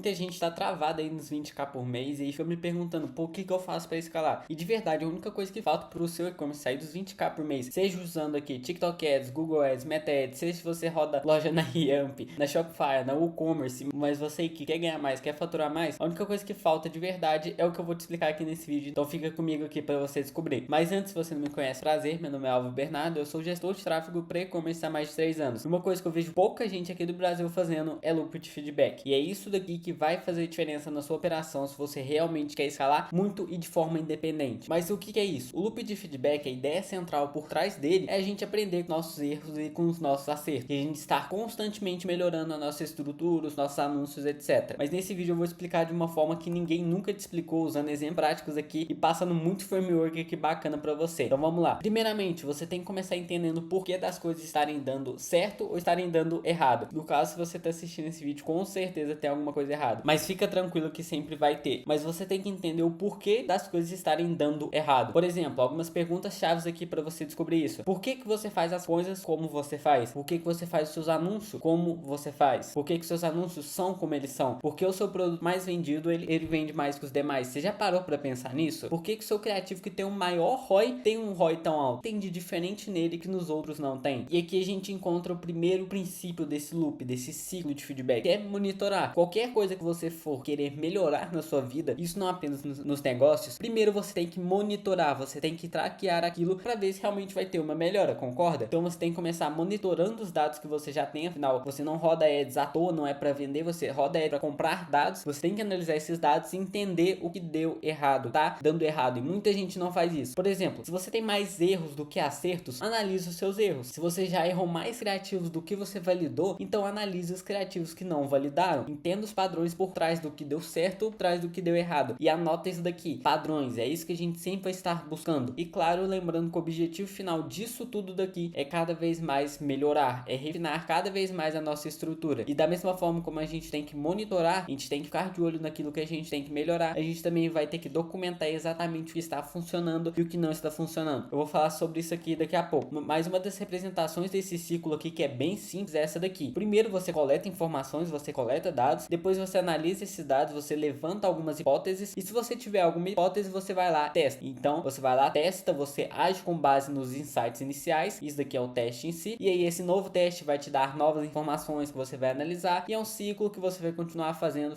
muita gente tá travada aí nos 20k por mês e fica me perguntando por que eu faço para escalar. E de verdade, a única coisa que falta pro seu e-commerce sair dos 20k por mês, seja usando aqui TikTok Ads, Google Ads, Meta Ads, seja se você roda loja na Yamp, na Shopify, na WooCommerce, mas você que quer ganhar mais, quer faturar mais, a única coisa que falta de verdade é o que eu vou te explicar aqui nesse vídeo. Então fica comigo aqui para você descobrir. Mas antes, se você não me conhece, prazer, meu nome é Álvaro Bernardo, eu sou gestor de tráfego para e-commerce há mais de 3 anos. Uma coisa que eu vejo pouca gente aqui do Brasil fazendo é loop de feedback. E é isso daqui que vai fazer diferença na sua operação se você realmente quer escalar muito e de forma independente. Mas o que é isso? O loop de feedback, a ideia central por trás dele é a gente aprender com nossos erros e com os nossos acertos. E a gente estar constantemente melhorando a nossa estrutura, os nossos anúncios, etc. Mas nesse vídeo eu vou explicar de uma forma que ninguém nunca te explicou, usando exemplos práticos aqui e passando muito framework aqui bacana pra você. Então vamos lá. Primeiramente, você tem que começar entendendo o porquê das coisas estarem dando certo ou estarem dando errado. No caso, se você tá assistindo esse vídeo, com certeza tem alguma coisa errada. Mas fica tranquilo que sempre vai ter. Mas você tem que entender o porquê das coisas estarem dando errado. Por exemplo, algumas perguntas chaves aqui pra você descobrir isso. Por que você faz as coisas como você faz? Por que você faz os seus anúncios como você faz? Por que seus anúncios são como eles são? Por que o seu produto mais vendido, ele vende mais que os demais? Você já parou pra pensar nisso? Por que o seu criativo que tem um maior ROI tem um ROI tão alto? Tem de diferente nele que nos outros não tem? E aqui a gente encontra o primeiro princípio desse loop, desse ciclo de feedback, que é monitorar. Qualquer coisa que você for querer melhorar na sua vida, isso não apenas nos negócios, primeiro você tem que monitorar, você tem que traquear aquilo para ver se realmente vai ter uma melhora, concorda? Então você tem que começar monitorando os dados que você já tem, afinal, você não roda ads à toa, não é para vender, você roda ads para comprar dados, você tem que analisar esses dados e entender o que deu errado, tá? Dando errado, e muita gente não faz isso. Por exemplo, se você tem mais erros do que acertos, analise os seus erros. Se você já errou mais criativos do que você validou, então analise os criativos que não validaram. Entenda os padrões por trás do que deu certo, por trás do que deu errado. E anota isso daqui, padrões, é isso que a gente sempre vai estar buscando. E claro, lembrando que o objetivo final disso tudo daqui é cada vez mais melhorar, é refinar cada vez mais a nossa estrutura. E da mesma forma como a gente tem que monitorar, a gente tem que ficar de olho naquilo que a gente tem que melhorar, a gente também vai ter que documentar exatamente o que está funcionando e o que não está funcionando. Eu vou falar sobre isso aqui daqui a pouco. Mas uma das representações desse ciclo aqui que é bem simples é essa daqui. Primeiro você coleta informações, você coleta dados, depois você analisa esses dados, você levanta algumas hipóteses e se você tiver alguma hipótese, você vai lá, testa. Então você vai lá, testa, você age com base nos insights iniciais, isso daqui é o teste em si, e aí esse novo teste vai te dar novas informações que você vai analisar e é um ciclo que você vai continuar fazendo.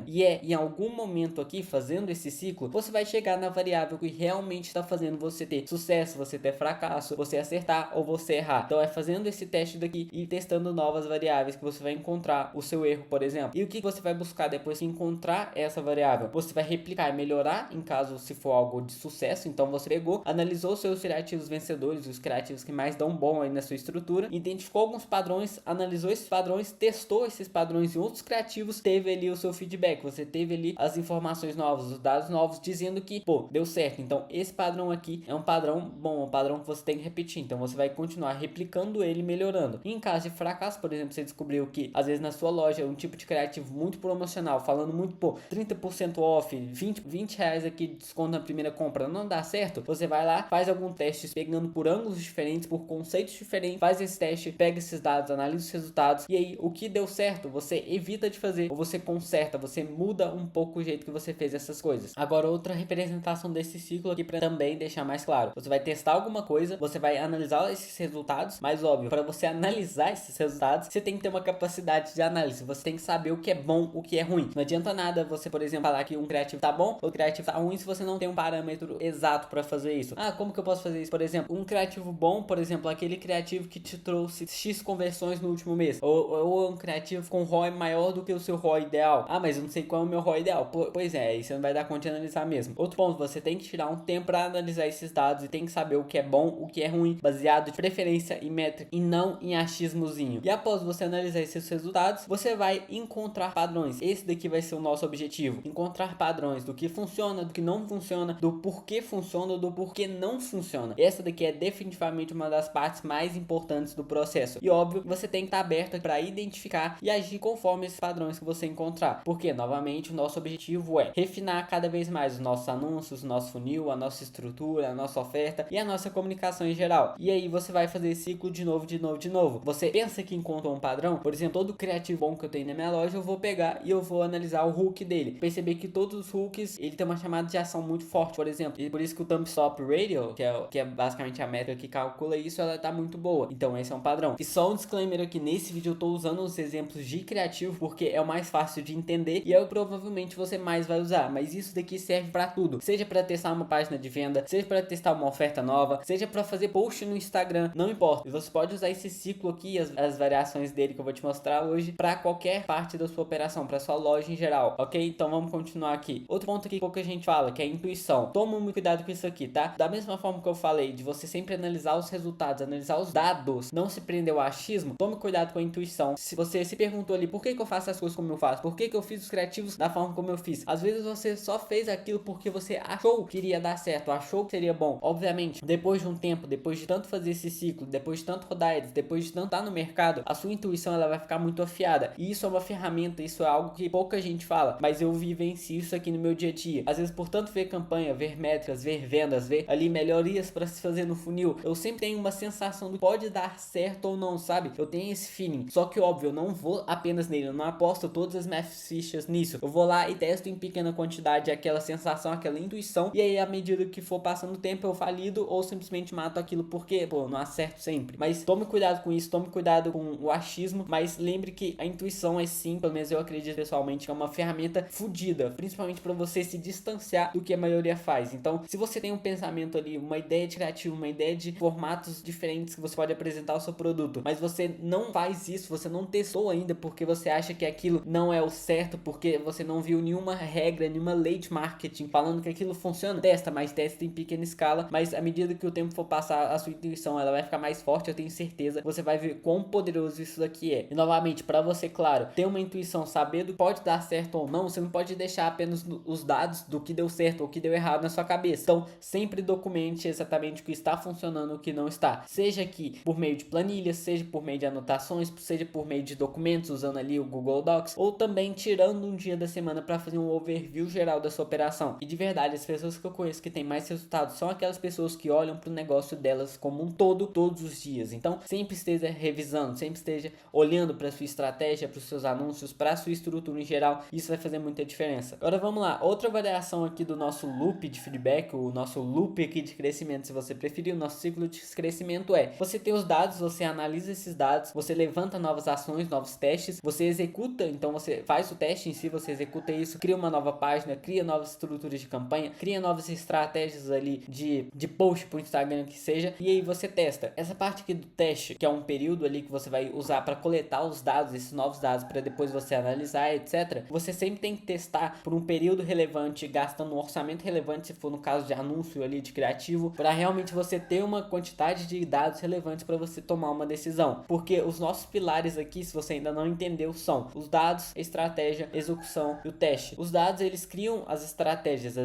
E em algum momento aqui, fazendo esse ciclo, você vai chegar na variável que realmente está fazendo você ter sucesso, você ter fracasso, você acertar ou você errar. Então é fazendo esse teste daqui e testando novas variáveis que você vai encontrar o seu erro, por exemplo. E o que você vai buscar depois de encontrar essa variável? Você vai replicar e melhorar em caso se for algo de sucesso. Então você pegou, analisou seus criativos vencedores, os criativos que mais dão bom aí na sua estrutura, identificou alguns padrões, analisou esses padrões, testou esses padrões em outros criativos, teve ali o seu feedback, você teve ali as informações novas, os dados novos dizendo que, pô, deu certo. Então esse padrão aqui é um padrão bom, um padrão que você tem que repetir. Então você vai continuar replicando ele, melhorando. E em caso de fracasso, por exemplo, você descobriu que às vezes na sua loja um tipo de criativo muito promocional, falando muito, pô, 30% off, 20 reais aqui de desconto na primeira compra, não dá certo, você vai lá, faz algum teste pegando por ângulos diferentes, por conceitos diferentes, faz esse teste, pega esses dados, analisa os resultados e aí o que deu certo, você evita de fazer, ou você conserta, você muda um pouco o jeito que você fez essas coisas. Agora outra representação desse ciclo aqui para também deixar mais claro, você vai testar alguma coisa, você vai analisar esses resultados, mas óbvio, para você analisar esses resultados, você tem que ter uma capacidade de análise, você tem que saber o que é bom, o que é ruim. Não adianta nada você, por exemplo, falar que um criativo tá bom ou criativo tá ruim se você não tem um parâmetro exato para fazer isso. Ah, como que eu posso fazer isso? Por exemplo, um criativo bom, por exemplo, aquele criativo que te trouxe X conversões no último mês, ou um criativo com ROI maior do que o seu ROI ideal. Ah, mas eu não sei qual é o meu ROI ideal. Pois é, aí você não vai dar conta de analisar mesmo. Outro ponto, você tem que tirar um tempo para analisar esses dados e tem que saber o que é bom, o que é ruim, baseado de preferência em métrica e não em achismozinho. E após você analisar esses resultados, você vai encontrar padrões. Esse daqui vai ser o nosso objetivo. Encontrar padrões do que funciona, do que não funciona, do porquê funciona, do porquê não funciona. Essa daqui é definitivamente uma das partes mais importantes do processo. E óbvio, você tem que estar aberto para identificar e agir conforme esses padrões que você encontrar. Porque, novamente, o nosso objetivo é refinar cada vez mais os nossos anúncios, o nosso funil, a nossa estrutura, a nossa oferta e a nossa comunicação em geral. E aí você vai fazer esse ciclo de novo. Você pensa que encontrou um padrão, por exemplo, todo criativo bom que eu tenho na minha loja, eu vou pegar pegar e eu vou analisar o hook dele. Perceber que todos os hooks, ele tem uma chamada de ação muito forte, por exemplo. E por isso que o Thumb Stop Radio, que é basicamente a métrica que calcula isso, ela tá muito boa. Então esse é um padrão. E só um disclaimer aqui, nesse vídeo eu tô usando os exemplos de criativo porque é o mais fácil de entender e é o que provavelmente você mais vai usar. Mas isso daqui serve pra tudo. Seja pra testar uma página de venda, seja pra testar uma oferta nova, seja pra fazer post no Instagram, não importa. Você pode usar esse ciclo aqui, as variações dele que eu vou te mostrar hoje, pra qualquer parte da sua operação, pra sua loja em geral, ok? Então vamos continuar aqui. Outro ponto aqui que pouca gente fala, que é a intuição. Toma muito cuidado com isso aqui, tá? Da mesma forma que eu falei, de você sempre analisar os resultados, analisar os dados, não se prender ao achismo, tome cuidado com a intuição. Se você se perguntou ali, por que eu faço as coisas como eu faço? Por que eu fiz os criativos da forma como eu fiz? Às vezes você só fez aquilo porque você achou que iria dar certo, achou que seria bom. Obviamente, depois de um tempo, depois de tanto fazer esse ciclo, depois de tanto rodar eles, depois de tanto estar no mercado, a sua intuição ela vai ficar muito afiada. E isso é uma ferramenta, isso é algo que pouca gente fala, mas eu vivencio isso aqui no meu dia a dia. Às vezes, por tanto ver campanha, ver métricas, ver vendas, ver ali melhorias para se fazer no funil, eu sempre tenho uma sensação do que pode dar certo ou não, sabe? Eu tenho esse feeling. Só que óbvio, eu não vou apenas nele, eu não aposto todas as minhas fichas nisso. Eu vou lá e testo em pequena quantidade aquela sensação, aquela intuição, e aí à medida que for passando o tempo eu valido ou simplesmente mato aquilo porque, pô, não acerto sempre. Mas tome cuidado com isso, tome cuidado com o achismo, mas lembre que a intuição é sim, pelo menos eu acredito pessoalmente, que é uma ferramenta fodida, principalmente para você se distanciar do que a maioria faz. Então, se você tem um pensamento ali, uma ideia de criativo, uma ideia de formatos diferentes que você pode apresentar o seu produto, mas você não faz isso, você não testou ainda porque você acha que aquilo não é o certo, porque você não viu nenhuma regra, nenhuma lei de marketing falando que aquilo funciona, testa, mas testa em pequena escala, mas à medida que o tempo for passar, a sua intuição ela vai ficar mais forte, eu tenho certeza, você vai ver quão poderoso isso daqui é. E novamente, para você, claro, ter uma intuição, saber do que pode dar certo ou não, você não pode deixar apenas os dados do que deu certo ou que deu errado na sua cabeça. Então, sempre documente exatamente o que está funcionando e o que não está. Seja aqui por meio de planilhas, seja por meio de anotações, seja por meio de documentos, usando ali o Google Docs, ou também tirando um dia da semana para fazer um overview geral da sua operação. E de verdade, as pessoas que eu conheço que têm mais resultados são aquelas pessoas que olham para o negócio delas como um todo, todos os dias. Então, sempre esteja revisando, sempre esteja olhando para sua estratégia, para os seus anúncios, para a sua estrutura em geral. Isso vai fazer muita diferença. Agora vamos lá, outra variação aqui do nosso loop de feedback, o nosso loop aqui de crescimento, se você preferir, o nosso ciclo de crescimento é: você tem os dados, você analisa esses dados, você levanta novas ações, novos testes, você executa, então você faz o teste em si, você executa isso, cria uma nova página, cria novas estruturas de campanha, cria novas estratégias ali de post pro Instagram que seja, e aí você testa. Essa parte aqui do teste, que é um período ali que você vai usar para coletar os dados, esses novos dados, para depois você analisar, etc. Você sempre tem que testar por um período relevante, gastando um orçamento relevante, se for no caso de anúncio ali de criativo, para realmente você ter uma quantidade de dados relevantes para você tomar uma decisão. Porque os nossos pilares aqui, se você ainda não entendeu, são os dados, a estratégia, a execução e o teste. Os dados, eles criam as estratégias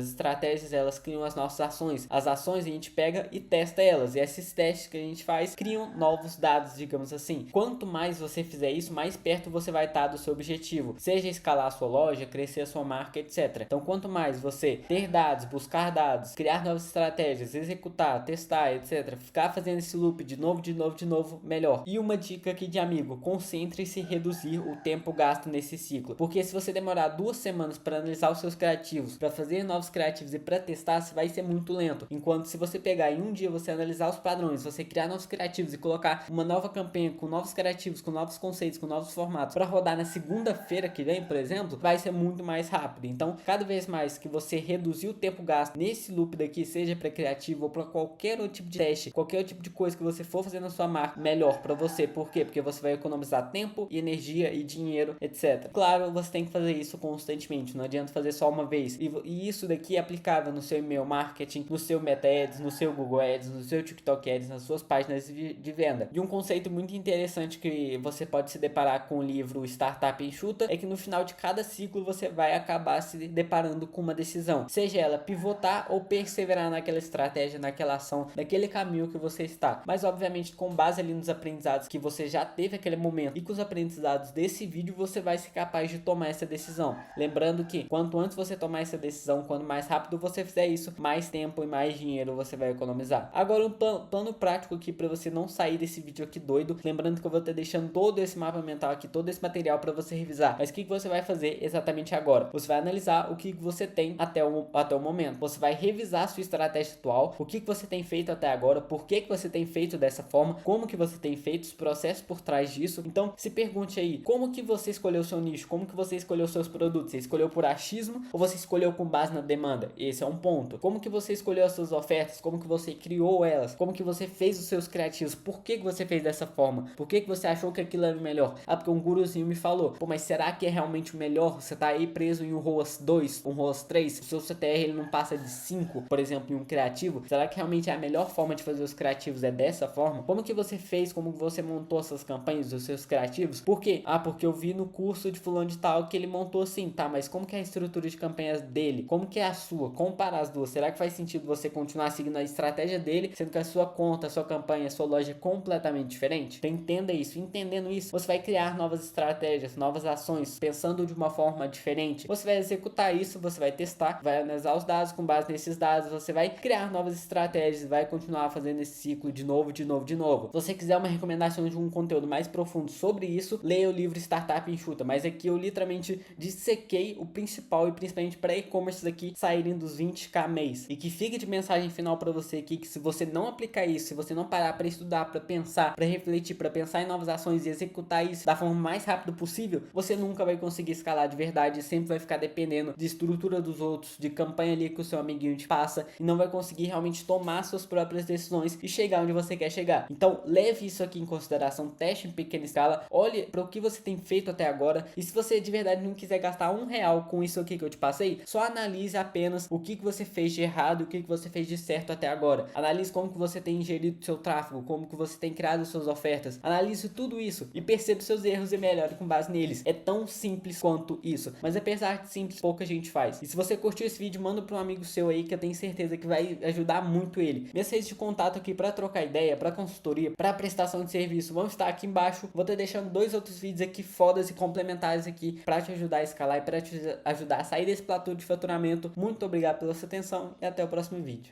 elas criam as nossas ações, as ações a gente pega e testa elas, e esses testes que a gente faz criam novos dados, digamos assim. Quanto mais você fizer isso, mais perto você vai estar do seu objetivo, seja escalar a sua loja, crescer a sua marca, etc. Então, quanto mais você ter dados, buscar dados, criar novas estratégias, executar, testar, etc, ficar fazendo esse loop de novo, melhor. E uma dica aqui de amigo: concentre-se em reduzir o tempo gasto nesse ciclo, porque se você demorar 2 semanas para analisar os seus criativos, para fazer novos criativos e para testar, você vai ser muito lento. Enquanto se você pegar em um dia, você analisar os padrões, você criar novos criativos e colocar uma nova campanha com novos criativos, com novos conceitos, com novos formatos para rodar na segunda-feira que vem, por exemplo, vai ser muito mais rápido. Então, cada vez mais que você reduzir o tempo gasto nesse loop daqui, seja para criativo ou para qualquer outro tipo de teste, qualquer outro tipo de coisa que você for fazer na sua marca, melhor para você. Por quê? Porque você vai economizar tempo e energia e dinheiro, etc. Claro, você tem que fazer isso constantemente, não adianta fazer só uma vez. E isso daqui é aplicável no seu e-mail marketing, no seu Meta Ads, no seu Google Ads, no seu TikTok Ads, nas suas páginas de venda. E um conceito muito interessante que você pode se deparar com o livro Startup Enxuta é que no final de cada ciclo você vai acabar se deparando com uma decisão, seja ela pivotar ou perseverar naquela estratégia, naquela ação, naquele caminho que você está. Mas obviamente com base ali nos aprendizados que você já teve aquele momento e com os aprendizados desse vídeo, você vai ser capaz de tomar essa decisão. Lembrando que quanto antes você tomar essa decisão, quanto mais rápido você fizer isso, mais tempo e mais dinheiro você vai economizar. Agora um plano prático aqui para você não sair desse vídeo aqui doido. Lembrando que eu vou estar deixando todo esse mapa mental aqui, todo esse material para você revisar. Mas o que você vai fazer exatamente agora? Você vai analisar o que você tem até o momento. Você vai revisar a sua estratégia atual, o que você tem feito até agora, por que você tem feito dessa forma, como que você tem feito, os processos por trás disso. Então, se pergunte aí, como que você escolheu o seu nicho? Como que você escolheu os seus produtos? Você escolheu por achismo ou você escolheu com base na demanda? Esse é um ponto. Como que você escolheu as suas ofertas? Como que você criou elas? Como que você fez os seus criativos? Por que você fez dessa forma? Por que você achou que aquilo era o melhor? Ah, porque um guruzinho me falou. Pô, mas será que é realmente o melhor? Você tá aí preso em um ROAS 2, um ROAS 3? O seu CTR ele não passa de 5, por exemplo, em um criativo? Será que realmente é a melhor forma de fazer os criativos é dessa forma? Como que você fez? Como você montou essas campanhas, os seus criativos? Por quê? Ah, porque eu vi no curso de fulano de tal que ele montou assim, tá? Mas como que é a estrutura de campanhas dele? Como que é a sua? Comparar as duas. Será que faz sentido você continuar seguindo a estratégia dele, sendo que a sua conta, a sua campanha, a sua loja é completamente diferente? Então entenda isso. Entendendo isso, você vai criar novas estratégias, novas ações, pensando de uma forma diferente. Você vai executar isso, você vai testar, vai analisar os dados, com base nesses dados, você vai criar novas estratégias, vai continuar fazendo esse ciclo de novo, de novo, de novo. Se você quiser uma recomendação de um conteúdo mais profundo sobre isso, leia o livro Startup Enxuta, mas aqui eu literalmente dissequei o principal e principalmente para e-commerce aqui saírem dos 20k mês. E que fique de mensagem final para você aqui que se você não aplicar isso, se você não parar para estudar, para pensar, para refletir, para pensar em novas ações e executar isso da forma mais rápida possível, você nunca vai conseguir escalar de verdade, sempre vai ficar dependendo de estrutura dos outros, de campanha ali que o seu amiguinho te passa e não vai conseguir realmente tomar suas próprias decisões e chegar onde você quer chegar. Então leve isso aqui em consideração, teste em pequena escala, olhe para o que você tem feito até agora e se você de verdade não quiser gastar R$1 com isso aqui que eu te passei, só analise apenas o que você fez de errado e o que você fez de certo até agora. Analise como que você tem ingerido seu tráfego, como que você tem criado suas ofertas. Analise tudo isso e perceba seus erros e melhore com base neles. É tão simples quanto isso, mas apesar de simples, pouca gente faz. E se você curtiu esse vídeo, manda para um amigo seu aí que eu tenho certeza que vai ajudar muito ele. Minhas redes de contato aqui para trocar ideia, para consultoria, para prestação de serviço vão estar aqui embaixo. Vou estar deixando 2 outros vídeos aqui fodas e complementares aqui para te ajudar a escalar e para te ajudar a sair desse platô de faturamento. Muito obrigado pela sua atenção e até o próximo vídeo.